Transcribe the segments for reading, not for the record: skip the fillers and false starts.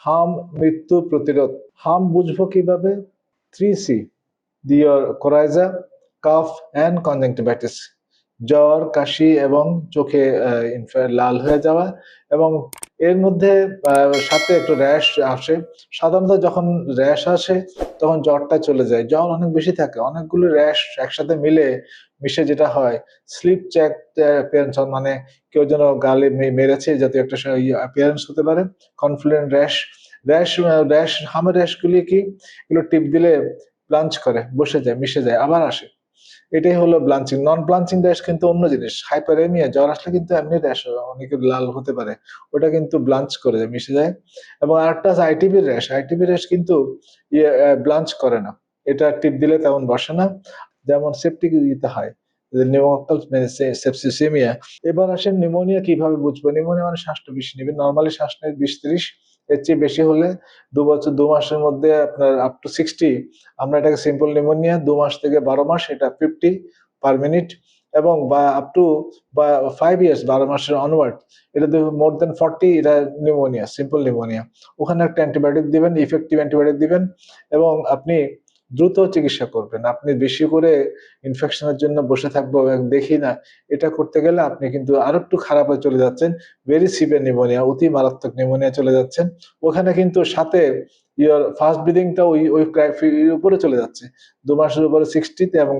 হাম, মৃত্যু প্রতিরোধ। হাম বুঝবো কিভাবে? 3C, দিওর কোরাইজা, কাফ অ্যান্ড কনজাংটিভাইটিস। জ্বর, কাশি এবং চোখে লাল হয়ে যাওয়া, এবং এর মধ্যে সাথে একটু র্যাশ আসে। সাধারণত যখন র্যাশ আসে তখন জ্বরটা চলে যায়। জ্বর অনেক বেশি থাকে, অনেকগুলো র্যাশ একসাথে মিশে যেটা হয় স্লিপ চেক অ্যাপিয়ারেন্স, মানে কেউ যেন গালে মেরেছে জাতীয় একটা অ্যাপিয়ারেন্স হতে পারে। কনফ্লুয়েন্ট র্যাশ। হামের র্যাশ গুলি কি, এগুলো টিপ দিলে ব্লাঞ্চ করে, বসে যায়, মিশে যায়, আবার আসে। এটাই হলো ব্লাঞ্চিং। নন ব্লাঞ্চিং র্যাশ কিন্তু অন্য জিনিস। হাইপারেমিয়া, জ্বর আসলে কিন্তু এমনি র্যাশ অনেকে লাল হতে পারে, ওটা কিন্তু ব্লাঞ্চ করে যায়, মিশে যায়। এবং আরেকটা আছে আইটিভি র্যাশ। আইটিভি র্যাশ কিন্তু ব্লাঞ্চ করে না, এটা টিপ দিলে তেমন বসে না, যেমন সেপটিক দিতে হয়, নিউমোকক্কাল সেপসিসেমিয়া। এবার আসেন নিউমোনিয়া কিভাবে বুঝবো। নিউমোনিয়া মানে শ্বাসটা বেশি নেবে, নর্মালি শ্বাস নেয় 20-30, এর চেয়ে বেশি হলে 2 বছর 2 মাসের মধ্যে আপনার আপ টু 60, আমরা এটাকে সিম্পল নিউমোনিয়া। 2 মাস থেকে 12 মাস এটা 50 পার মিনিট, এবং বা আপ টু বা 5 ইয়ার্স, 12 মাসের অনওয়ার্ড, এটা মোর দেন 40, এটা নিউমোনিয়া, সিম্পল নিউমোনিয়া। ওখানে একটা অ্যান্টিবায়োটিক দিবেন, ইফেক্টিভ অ্যান্টিবায়োটিক দিবেন, এবং আপনি দ্রুত চিকিৎসা করবেন। আপনি বেশি করে ইনফেকশনের জন্য বসে থাকবো এবং দেখি না, এটা করতে গেলে আপনি কিন্তু আরো একটু খারাপ হয়ে চলে যাচ্ছেন, ভেরি সিভিয়ার নিউমোনিয়া, অতি মারাত্মক নিউমোনিয়া চলে যাচ্ছেন। ওখানে কিন্তু সাথে ইয়ার ফার্স্ট ব্রিদিংটা ওই ওই উপরে চলে যাচ্ছে, 2 মাসের উপরে 60-তে, এবং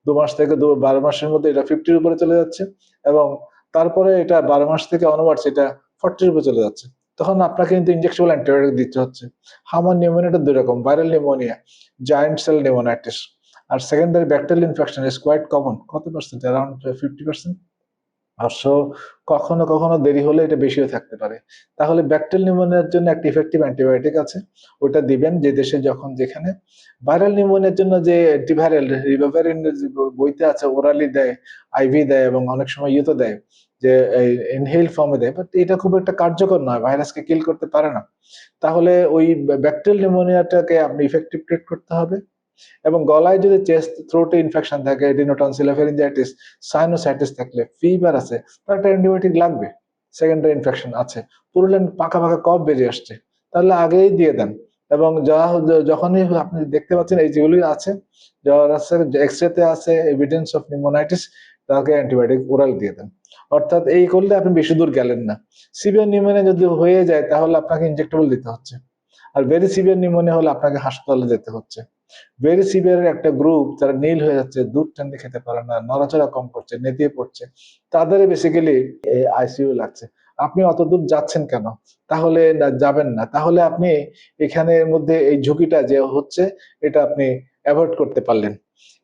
2 মাস থেকে 12 মাসের মধ্যে এটা 50-র উপরে চলে যাচ্ছে, এবং তারপরে এটা 12 মাস থেকে অনওয়ার্ডস এটা 40-র উপরে চলে যাচ্ছে। তখন আপনাকে কিন্তু ইনজেকশনাল অ্যান্টিবায়োটিক দিতে হচ্ছে। হামার নিউমোনিয়াটা 2 রকম: viral pneumonia, giant cell pneumonitis, আর secondary bacterial infection is quite common. কত পার্সেন্ট? অ্যারাউন্ড 50%। আর কখনো কখনো দেরি হলে এটা বেশিও থাকতে পারে। তাহলে ব্যাকটেরিয়াল নিউমোনিয়ার জন্য একটা ইফেক্টিভ অ্যান্টিবায়োটিক আছে, ওটা দিবেন যে দেশে যখন যেখানে। ভাইরাল নিউমোনিয়ার জন্য যে অ্যান্টিভাইরাল রিবাভারিন বইতে আছে, ওরালি দেয়, আইভি দেয়, এবং অনেক সময় ইউতো দেয়, যে ইনহেল ফর্মে দেয়, বাট এটা খুব একটা কার্যকর নয়, ভাইরাসকে কিল করতে পারে না। তাহলে ওই ব্যাকটেরিয়াল নিউমোনিয়াটাকে আপনি ইফেক্টিভ ট্রিট করতে হবে। এবং গলায় যদি চেস্ট থ্রোটে ইনফেকশন থাকে, রিনোটনসিল, ফেরিনজাইটিস, সাইনোসাইটিস থাকলে, ফিভার আছে, তার একটা অ্যান্টিবায়োটিক লাগবে। সেকেন্ডারি ইনফেকশন আছে, পুরুলেন পাকা পাকা কফ বেরিয়ে আসছে, তাহলে আগেই দিয়ে দেন। এবং যখনই আপনি দেখতে পাচ্ছেন এই যেগুলি আছে, জ্বর আছে, এক্সরেতে আছে এভিডেন্স অফ নিউমোনাইটিস, তাকে অ্যান্টিবায়োটিক ওরাল দিয়ে দেন। অর্থাৎ এই করলে আপনি বেশি দূর গেলেন না। সিভিয়ার নিউমোনিয়া যদি হয়ে যায় তাহলে আপনাকে ইনজেক্টেবল দিতে হচ্ছে। আর ভেরি সিভিয়ার নিউমোনিয়া হলে আপনাকে হাসপাতালে যেতে হচ্ছে। ভেরি সিভিয়ার একটা গ্রুপ, যারা নীল হয়ে যাচ্ছে, দুধ ঠান্ডা খেতে পারে না, নড়াচড়া কম করছে, নেতিয়ে পড়ছে, তাদের বেসিক্যালি আইসিইউ লাগছে। আপনি অত দূর যাচ্ছেন কেন? তাহলে যাবেন না, তাহলে আপনি এখানের মধ্যে এই ঝুঁকিটা যে হচ্ছে, এটা আপনি অ্যাভয়েড করতে পারলেন।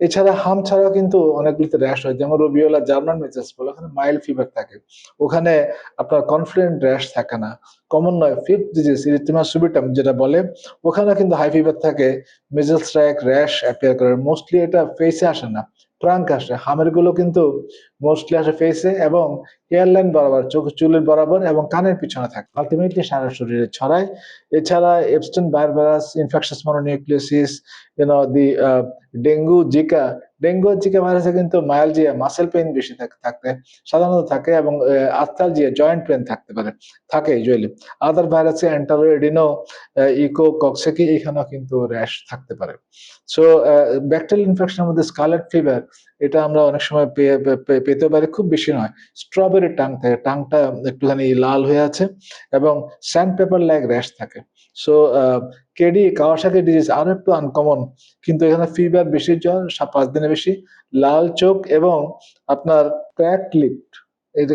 এছাড়া হাম ছাড়াও কিন্তু অনেকগুলিতে র্যাশ হয়, যেমন রুবিওলা, জার্মান মেসেজ বলে, ওখানে মাইল্ড ফিভার থাকে, ওখানে আপনার কনফ্লুয়েন্ট র্যাশ থাকে না, কমন নয়। ফিফথ ডিজিজ ইরিথিমা সুবিটাম যেটা বলে, ওখানে কিন্তু হাই ফিভার থাকে, মেজেল স্ট্রাইক, র্যাশ অ্যাপিয়ার করে। মোস্টলি এটা ফেসে আসে না, ট্রাঙ্ক আসে। হামের গুলো কিন্তু মোস্টলি আসে ফেসে এবং হেয়ারলাইন বরাবর, চুলের বরাবর এবং কানের পিছনে থাকে, আলটিমেটলি সারা শরীরে ছড়ায়। এছাড়া Epstein Barr virus, infectious mononucleosis, the dengue, Zika. Dengue আর জিকা ভাইরাসে কিন্তু মায়ালজিয়া, মাসেল পেইন বেশি থাকতে সাধারণত থাকে, এবং আর্থালজিয়া, জয়েন্ট পেইন থাকতে পারে, থাকে ইউজুয়ালি। আদার ভাইরাসে এন্টারো, এডিনো, ইকো, কক্সেকি, এখানেও কিন্তু র্যাশ থাকতে পারে। সো ব্যাকটেরিয়াল ইনফেকশনের মধ্যে স্কারলেট ফিভার, এটা আমরা অনেক সময় পেতে পারি, খুব বেশি নয়। স্ট্রবেরি টাং থাকে, টাংটা একটুখানি লাল হয়ে আছে, এবং স্যান্ড পেপার লাইক র্যাশ থাকে। সো কেডি, কাওয়াসাকি ডিজিজ আরো একটু আনকমন, কিন্তু এখানে ফিভার বেশি, জ্বর 5 দিনে বেশি, লাল চোখ, এবং আপনার ক্র্যাক লিপ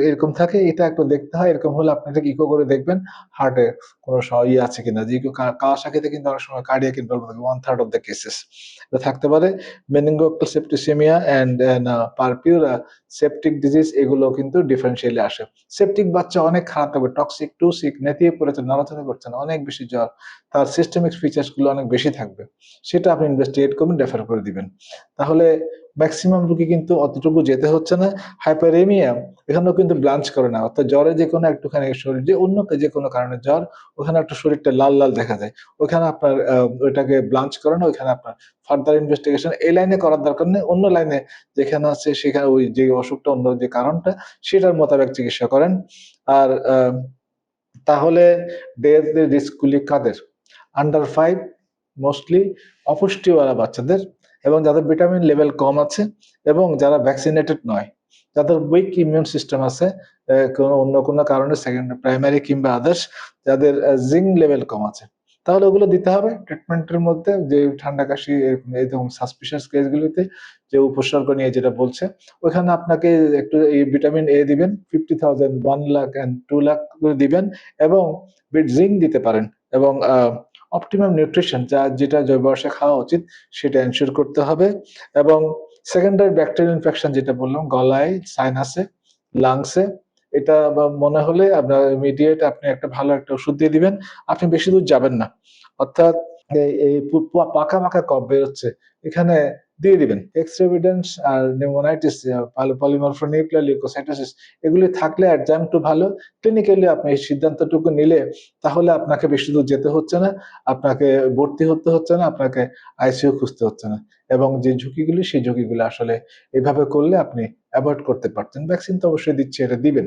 এরকম থাকে। এটা একটু দেখতে হয়, এরকম হলে আপনাকে ইকো করে দেখবেন হার্টের কোনো আছে কিনা। যে কাওয়াসাকিতে কিন্তু অনেক সময় কার্ডিয়াক ইনভলভ থাকে, 1/3 অফ দ্য কেসেস এটা থাকতে পারে। Meningococcal septicaemia and purpura septic disease, এগুলো কিন্তু ডিফারেন্সিয়ালি আসে। সেপটিক বাচ্চা অনেক খারাপ থাকবে, টক্সিক, টু সিক, নেতিয়ে পড়েছে, নড়াচড়া করছে না, অনেক বেশি জ্বর, তার সিস্টেমিক ফিচার্স গুলো অনেক বেশি থাকবে, সেটা আপনি ইনভেস্টিগেট করবেন, রেফার করে দিবেন। তাহলে ম্যাক্সিমাম রোগী কিন্তু অতটুকু যেতে হচ্ছে না। হাইপারেমিয়া, এখানেও কিন্তু ব্লাঞ্চ করে না, অর্থাৎ জ্বরে যে কোনো একটুখানি শরীর, যে অন্য যে কোনো কারণে জ্বর, ওখানে একটা শরীরটা লাল লাল দেখা যায়, ওখানে আপনার ওইটাকে ব্লাঞ্চ করে না, ওইখানে আপনার ফার্দার ইনভেস্টিগেশন এই লাইনে করার দরকার নেই, অন্য লাইনে যেখানে আছে সেখানে ওই যে অসুখটা, অন্য যে কারণটা, সেটার মোতাবেক চিকিৎসা করেন। আর তাহলে ডেথ রিস্কগুলি কাদের? আন্ডার 5 মোস্টলি অপুষ্টিওয়ালা বাচ্চাদের এবং যাদের ভিটামিন লেভেল কম আছে এবং যারা ভ্যাকসিনেটেড নয়, যাদের উইক ইমিউন সিস্টেম আছে, অন্য কোনো কারণে সেকেন্ড প্রাইমারি কিংবা আদার্স, যাদের জিঙ্ক লেভেল কম আছে, তাহলে ওগুলো দিতে হবে ট্রিটমেন্টের মধ্যে। যে ঠান্ডা কাশি এরকম সাসপিশিয়াস কেসগুলিতে যে উপসর্গ নিয়ে যেটা বলছে, ওখানে আপনাকে একটু এই ভিটামিন এ দিবেন 50,000, 1 লাখ এন্ড 2 লাখ করে দিবেন এবং জিঙ্ক দিতে পারেন এবং অপটিমাম নিউট্রিশন যেটা বয়সে খাওয়া উচিত সেটা এনশিওর করতে হবে। এবং সেকেন্ডারি ব্যাকটেরিয়াল ইনফেকশন যেটা বললাম, গলায়, সাইনাসে, লাংসে, এটা মনে হলে আপনার ইমিডিয়েট আপনি একটা ভালো একটা ওষুধ দিয়ে দিবেন। আপনি বেশি দূর যাবেন না, অর্থাৎ এই পাকা পাকা কফ বেরোচ্ছে, এখানে দিয়ে দিবেন এক্সট্রাভিডেন্স আর নিউমোনাইটিস, পলিমরফোনিউক্লিয়ার লিউকোসাইটোসিস, এগুলি থাকলে অ্যাডজাম্প টু ভালো। ক্লিনিক্যালি আপনি এই সিদ্ধান্তটুকু নিলে তাহলে আপনাকে বেশি দূর যেতে হচ্ছে না, আপনাকে ভর্তি হতে হচ্ছে না, আপনাকে আইসিইউ খুঁজতে হচ্ছে না। এবং যে ঝুঁকিগুলি, সেই ঝুঁকিগুলো আসলে এভাবে করলে আপনি অ্যাভয়েড করতে পারতেন। ভ্যাকসিন তো অবশ্যই দিচ্ছে, এটা দিবেন।